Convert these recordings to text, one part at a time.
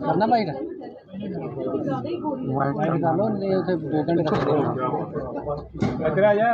करना भाई का वाइट कर लो नहीं उसे 2 घंटे का इधर आ जा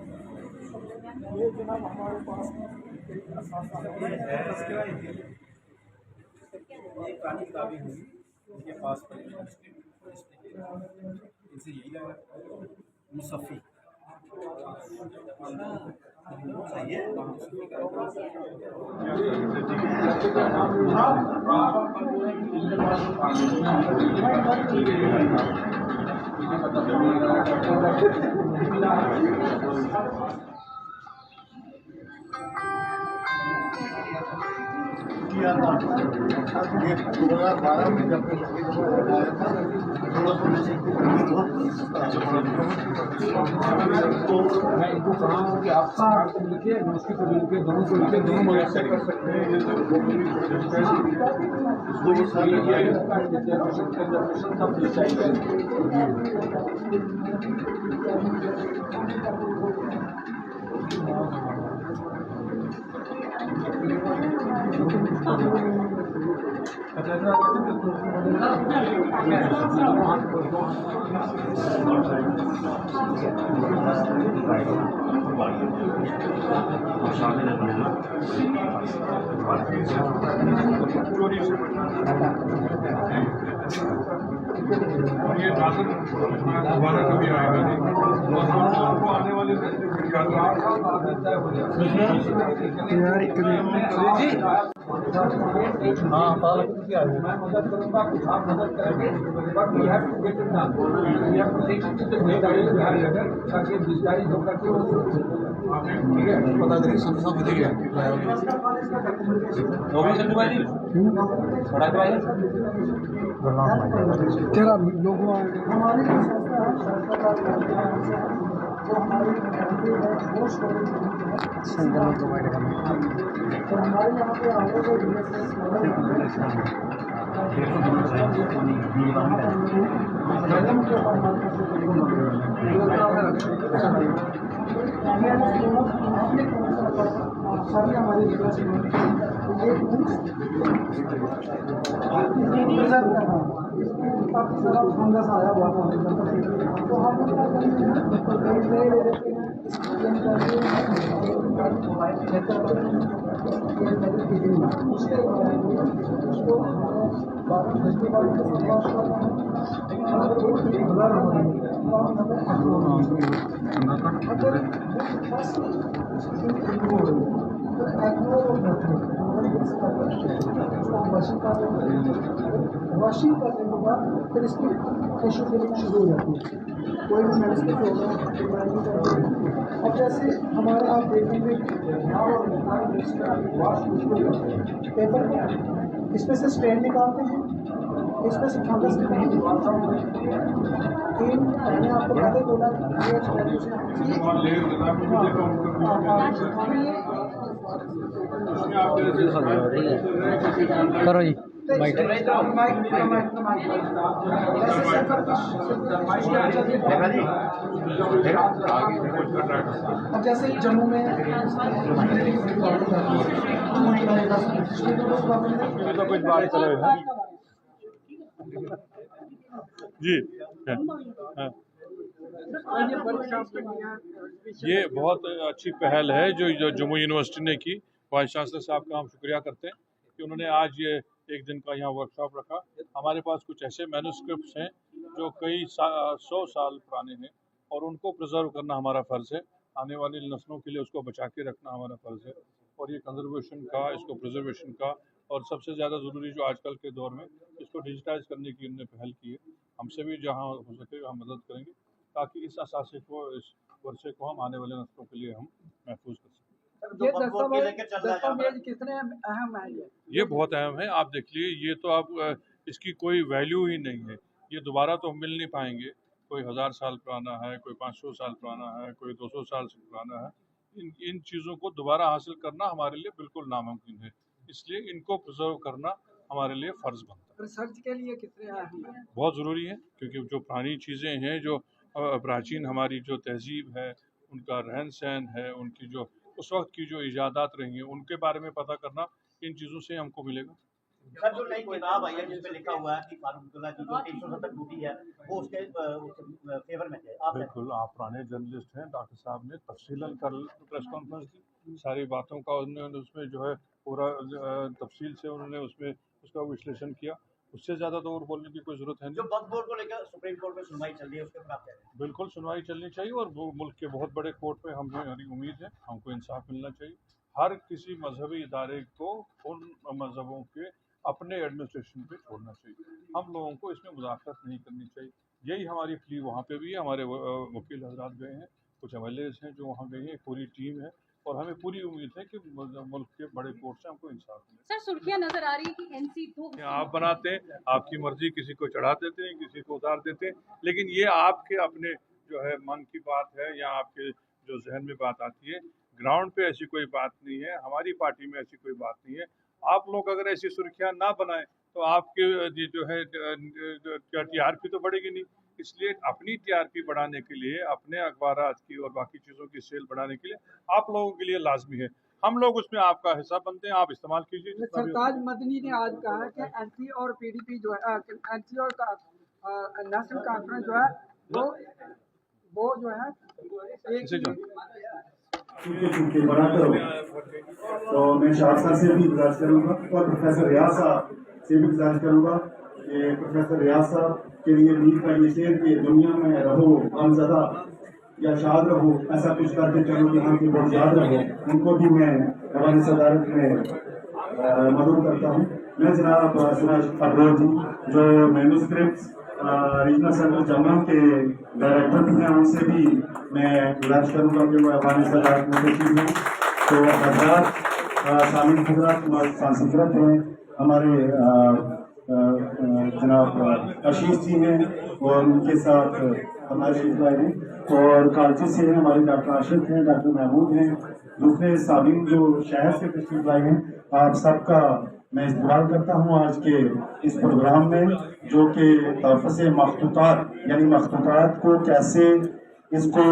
ये जनाब हमारे पास पुरानी किताबें होंगी उनके पास इनसे यही लगा मुसफ़ी ये 2012 में जब आया था तो मैं इनको कहा हूँ कि आप सरकार को लिखे यूनिवर्सिटी को लिखे दोनों को लिखे दोनों मदद कर सकते हैं। ये शासन दोबारा कभी आएगा नहीं आने वाले हाँ मैं मदद करूँगा कुछ आप मदद करेंगे but we have to get it done we have to take it to the level ताकि डिजिटाइज हो करके वो ठीक है पता करिए संख्या बढ़ गया हो गई संजू भाई बड़ा भाई तेरा लोगों हमारे संगठन प्रोवाइड करना तो हमारे यहाँ पे आगे जो सारी हमारी काफ़ी सारा फंगस आया हुआ था तो हम उसका वॉशिंग करने के बाद फिर इसकी टिश्यू फिलिंग शुरू हो जाती है कोई भी मेडिसिन अब जैसे हमारे आप देखेंगे पेपर इसमें से स्ट्रेन निकालते हैं इसमें से फंगस मैंने आपको पहले बोला करो जी अब जैसे जम्मू में तो कुछ बात चले जी हाँ। ये बहुत अच्छी पहल है जो जम्मू यूनिवर्सिटी ने की वाइस चांसलर साहब का हम शुक्रिया करते हैं कि उन्होंने आज ये एक दिन का यहाँ वर्कशॉप रखा। हमारे पास कुछ ऐसे मैन्युस्क्रिप्ट्स हैं जो कई 100 साल पुराने हैं और उनको प्रिजर्व करना हमारा फ़र्ज़ है। आने वाली नस्लों के लिए उसको बचा के रखना हमारा फ़र्ज़ है और ये कंजर्वेशन का, इसको प्रिजर्वेशन का, और सबसे ज़्यादा ज़रूरी जो आजकल के दौर में इसको डिजिटाइज करने की उन्होंने पहल की है। हमसे भी जहाँ हो सके हम मदद करेंगे ताकि इस असासे को, इस वर्षे को हम आने वाले नस्लों के लिए हम महफूज कर सकें। ये दस्तावेज कितने अहम है? ये बहुत अहम है। आप देख लीजिए, ये तो आप इसकी कोई वैल्यू ही नहीं है। ये दोबारा तो हम मिल नहीं पाएंगे। कोई 1000 साल पुराना है, कोई 500 साल पुराना है, कोई 200 साल से पुराना है। इन चीज़ों को दोबारा हासिल करना हमारे लिए बिल्कुल नामुमकिन है, इसलिए इनको प्रिजर्व करना हमारे लिए फ़र्ज़ बनता है। रिसर्च के लिए कितने अहम है? बहुत ज़रूरी है, क्योंकि जो पुरानी चीज़ें हैं, जो प्राचीन हमारी जो तहज़ीब है, उनका रहन सहन है, उनकी जो उस वक्त की जो इजादात रही हैं, उनके बारे में पता करना इन चीज़ों से हमको मिलेगा। सर, जो नई किताब आई है जिसमें लिखा हुआ है कि फारूक अब्दुल्ला की जो 370 टूटी है वो उसके फेवर में थे, आप बिल्कुल, आप पुराने जर्नलिस्ट हैं। डॉक्टर साहब ने तफसीलन कल प्रेस कॉन्फ्रेंस की, सारी बातों का उन्होंने उसमें जो है पूरा तफसील से उन्होंने उसमें उसका विश्लेषण किया। उससे ज़्यादा तो और बोलने की कोई ज़रूरत है नहीं। जो वक्फ बोर्ड को लेकर सुप्रीम कोर्ट में सुनवाई चल रही है उसके ऊपर आप कह रहे हैं? बिल्कुल सुनवाई चलनी चाहिए और वो मुल्क के बहुत बड़े कोर्ट में हमारी उम्मीद है, हमको इंसाफ मिलना चाहिए। हर किसी मजहबी इदारे को उन मजहबों के अपने एडमिनिस्ट्रेशन पे छोड़ना चाहिए। हम लोगों को इसमें मुदाखलत नहीं करनी चाहिए। यही हमारी प्ली वहाँ पे भी है। हमारे वकील हजरात गए हैं, कुछ एमएलएज हैं जो वहाँ गए हैं, पूरी टीम है और हमें पूरी उम्मीद है कि मुल्क के बड़े कोर्ट से हमको इंसाफ मिले। सर, सुर्खियां नजर आ रही है कि NC2 आप बनाते हैं, आपकी मर्जी, किसी को चढ़ा देते हैं, किसी को उतार देते हैं, लेकिन ये आपके अपने जो है मन की बात है या आपके जो जहन में बात आती है। ग्राउंड पे ऐसी कोई बात नहीं है, हमारी पार्टी में ऐसी कोई बात नहीं है। आप लोग अगर ऐसी सुर्खियां ना बनाएं तो आपके ये जो है TRP तो बढ़ेगी नहीं। इसलिए अपनी TRP बढ़ाने के लिए, अपने अखबारात की और बाकी चीज़ों की सेल बढ़ाने के लिए आप लोगों के लिए लाजमी है। हम लोग उसमें आपका हिस्सा बनते हैं, आप इस्तेमाल कीजिए। सरताज मदनी ने आज कहा है कि NC और PDP जो है, NC और नेशनल कॉन्फ्रेंस जो है वो जो है चूंकि बड़ा तो मैं शाह से भी गुजारिश करूँगा और प्रोफेसर रियाज साहब से भी गुजारिश करूँगा कि प्रोफेसर रियाज साहब के लिए मीर का ये शेर कि दुनिया में रहो गमज़दा या शाद रहो, ऐसा कुछ करके चलो यहाँ की बहुत याद रहो, उनको भी मैं हमारी सदारत में मदद करता हूँ। मैं जनाब सुरेश अब्रोर जी जो मैन्युस्क्रिप्ट्स रीजनल सेंटर जमा के डायरेक्टर हैं, उनसे भी मैं गुजारिश करूँगा कि वो हमारी सदारत में तशरीफ हैं। तो हजरात सामिन हजरात सांसद हैं, हमारे जनाब आशीष जी हैं और उनके साथ हमारे हैं और कालची से हैं हमारे डॉक्टर आशिफ हैं, डॉक्टर महमूद हैं, दूसरे सामिन जो शहर से तशरीफ लाए हैं। आप सबका मैं इस्तेमाल करता हूँ आज के इस प्रोग्राम में, जो कि तहफ़्फ़ुज़ मखतूतात यानी मखतूतात को कैसे इसको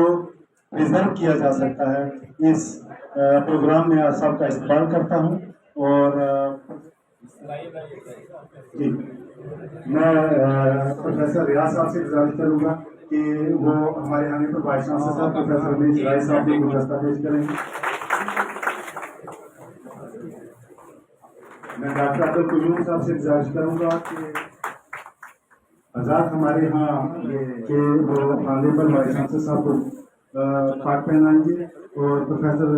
प्रिजर्व किया जा सकता है, इस प्रोग्राम में आप सबका इस्तेमाल करता हूँ। और जी मैं प्रोफेसर रियाज साहब से गुजारिश करूँगा कि वो हमारे आने पर वाइस चांसलर साहब प्रोफेसर रमेश राय साहब को गुलदस्ता पेश करेंगे। मैं डॉक्टर अब्दुल कुयूम साहब से गुजारिश करूँगा कि हजरात हमारे यहाँ के वो आने पर वाइस चांसलर साहब को पाक पहनाएंगे और प्रोफेसर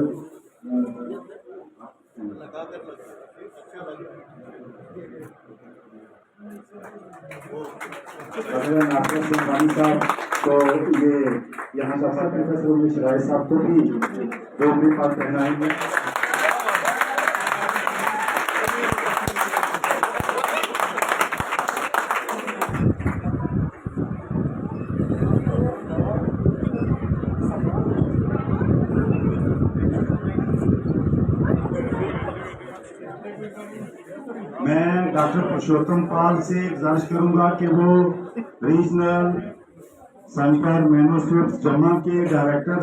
नासिर सिंह साहब तो ये यहाँ का प्रोफेसर रमेश राय साहब को भी वो पाक पहनाएंगे। मैं डॉक्टर पुरुषोत्तम पाल से गुजारिश करूंगा कि वो रीजनल सेंटर मैन्युस्क्रिप्ट्स जमा के डायरेक्टर